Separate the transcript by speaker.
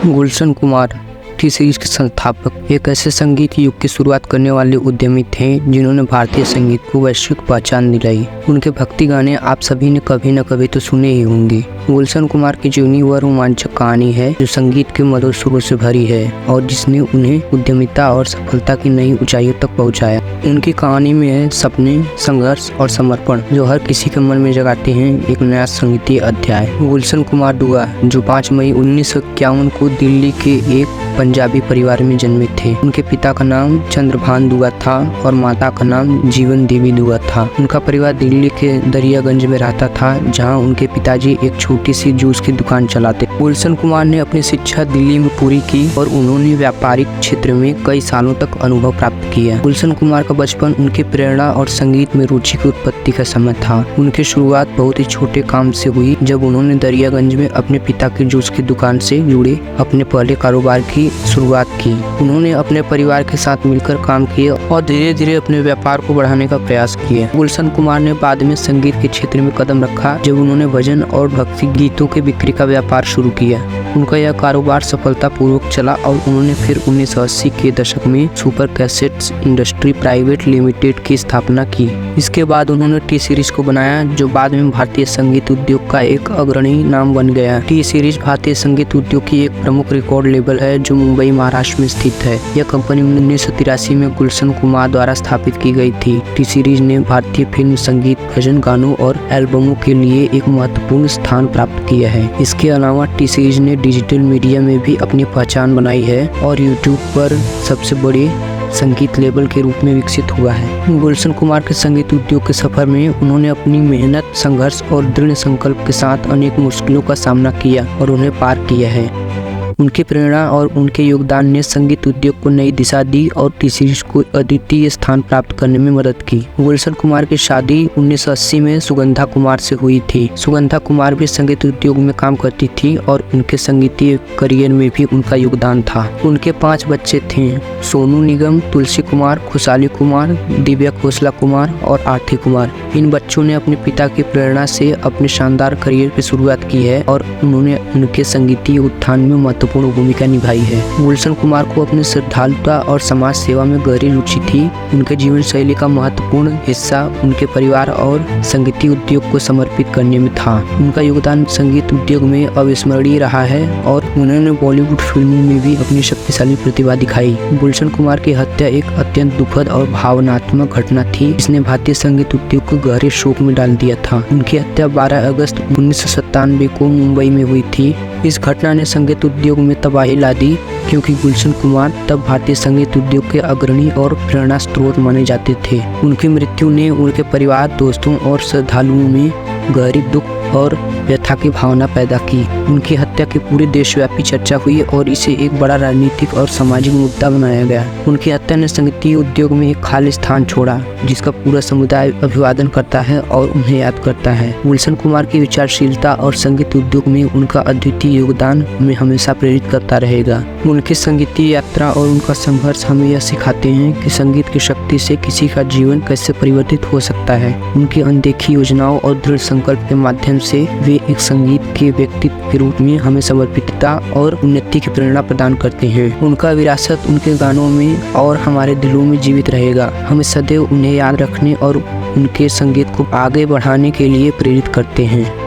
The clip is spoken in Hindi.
Speaker 1: गुलशन कुमार टी सीरीज के संस्थापक एक ऐसे संगीत युग की शुरुआत करने वाले उद्यमी थे जिन्होंने भारतीय संगीत को वैश्विक पहचान दिलाई। उनके भक्ति गाने आप सभी ने कभी न कभी तो सुने ही होंगे। गुलशन कुमार की जीवनी वह रोमांचक कहानी है जो संगीत के मधुर सुरों से भरी है और जिसने उन्हें उद्यमिता और सफलता की नई ऊंचाइयों तक पहुंचाया। उनकी कहानी में है सपने, संघर्ष और समर्पण जो हर किसी के मन में जगाते हैं एक नया संगीतीय अध्याय। गुलशन कुमार दुआ जो 5 मई 1951 को दिल्ली के एक पंजाबी परिवार में जन्मे थे। उनके पिता का नाम चंद्रभान दुआ था और माता का नाम जीवन देवी दुआ था। उनका परिवार दिल्ली के दरियागंज में रहता था जहां उनके पिताजी एक छोटी सी जूस की दुकान चलाते। गुलशन कुमार ने अपनी शिक्षा दिल्ली में पूरी की और उन्होंने व्यापारिक क्षेत्र में कई सालों तक अनुभव प्राप्त किया। गुलशन कुमार का बचपन उनकी प्रेरणा और संगीत में रुचि की उत्पत्ति का समय था। उनकी शुरुआत बहुत ही छोटे काम से हुई जब उन्होंने दरियागंज में अपने पिता की जूस की दुकान से जुड़े अपने पहले कारोबार की शुरुआत की। उन्होंने अपने परिवार के साथ मिलकर काम किया और धीरे धीरे अपने व्यापार को बढ़ाने का प्रयास किया। गुलशन कुमार ने बाद में संगीत के क्षेत्र में कदम रखा जब उन्होंने भजन और भक्ति गीतों के बिक्री का व्यापार शुरू किया। उनका यह कारोबार सफलतापूर्वक चला और उन्होंने फिर 1980 के दशक में super cassettes industry private limited की स्थापना की। इसके बाद उन्होंने टी सीरीज को बनाया जो बाद में भारतीय संगीत उद्योग का एक अग्रणी नाम बन गया। टी सीरीज भारतीय संगीत उद्योग की एक प्रमुख रिकॉर्ड लेबल है जो मुंबई महाराष्ट्र में स्थित है। यह कंपनी 1983 में गुलशन कुमार द्वारा स्थापित की गई थी। टी सीरीज ने भारतीय फिल्म, संगीत, भजन गानों और एल्बमों के लिए एक महत्वपूर्ण स्थान प्राप्त किया है। इसके अलावा टी सीरीज ने डिजिटल मीडिया में भी अपनी पहचान बनाई है और यूट्यूब पर सबसे बड़े संगीत लेबल के रूप में विकसित हुआ है। गुलशन कुमार के संगीत उद्योग के सफर में उन्होंने अपनी मेहनत, संघर्ष और दृढ़ संकल्प के साथ अनेक मुश्किलों का सामना किया और उन्हें पार किया है। उनकी प्रेरणा और उनके योगदान ने संगीत उद्योग को नई दिशा दी और टी सीरीज को अद्वितीय स्थान प्राप्त करने में मदद की। गुलशन कुमार की शादी 1980 में सुगंधा कुमार से हुई थी। सुगंधा कुमार भी संगीत उद्योग में काम करती थी और उनके संगीतीय करियर में भी उनका योगदान था। उनके 5 बच्चे थे, सोनू निगम, तुलसी कुमार, खुशहाली कुमार, दिव्या खोसला कुमार और आरती कुमार। इन बच्चों ने अपने पिता की प्रेरणा से अपने शानदार करियर की शुरुआत की है और उन्होंने उनके संगीतीय उत्थान में महत्वपूर्ण भूमिका निभाई है। गुलशन कुमार को अपनी श्रद्धालुता और समाज सेवा में गहरी रुचि थी। उनके जीवन शैली का महत्वपूर्ण हिस्सा उनके परिवार और संगीतीय उद्योग को समर्पित करने में था। उनका योगदान संगीत उद्योग में अविस्मरणीय रहा है और उन्होंने बॉलीवुड फिल्मों में भी अपनी शक्तिशाली प्रतिभा दिखाई। गुलशन कुमार की हत्या एक अत्यंत दुखद और भावनात्मक घटना थी जिसने भारतीय संगीत उद्योग को गहरे शोक में डाल दिया था। उनकी हत्या 12 अगस्त 1997 को मुंबई में हुई थी। इस घटना ने संगीत उद्योग में तबाही ला दी क्योंकि गुलशन कुमार तब भारतीय संगीत उद्योग के अग्रणी और प्रेरणा स्रोत माने जाते थे। उनकी मृत्यु ने उनके परिवार, दोस्तों और श्रद्धालुओं में गहरी दुख और व्यथा की भावना पैदा की। उनकी हत्या की पूरे देशव्यापी चर्चा हुई और इसे एक बड़ा राजनीतिक और सामाजिक मुद्दा बनाया गया। उनकी हत्या ने संगीतीय उद्योग में एक खाली स्थान छोड़ा जिसका पूरा समुदाय अभिवादन करता है और उन्हें याद करता है। गुलशन कुमार की विचारशीलता और संगीत उद्योग में उनका अद्वितीय योगदान हमें हमेशा प्रेरित करता रहेगा। उनकी संगीतीय यात्रा और उनका संघर्ष हमें यह सिखाते हैं कि संगीत की शक्ति से किसी का जीवन कैसे परिवर्तित हो सकता है। उनकी अनदेखी योजनाओं और दृढ़ संकल्प के माध्यम से वे एक संगीत के व्यक्तित्व के रूप में हमें समर्पितता और उन्नति की प्रेरणा प्रदान करते हैं। उनका विरासत उनके गानों में और हमारे दिलों में जीवित रहेगा। हमें सदैव उन्हें याद रखने और उनके संगीत को आगे बढ़ाने के लिए प्रेरित करते हैं।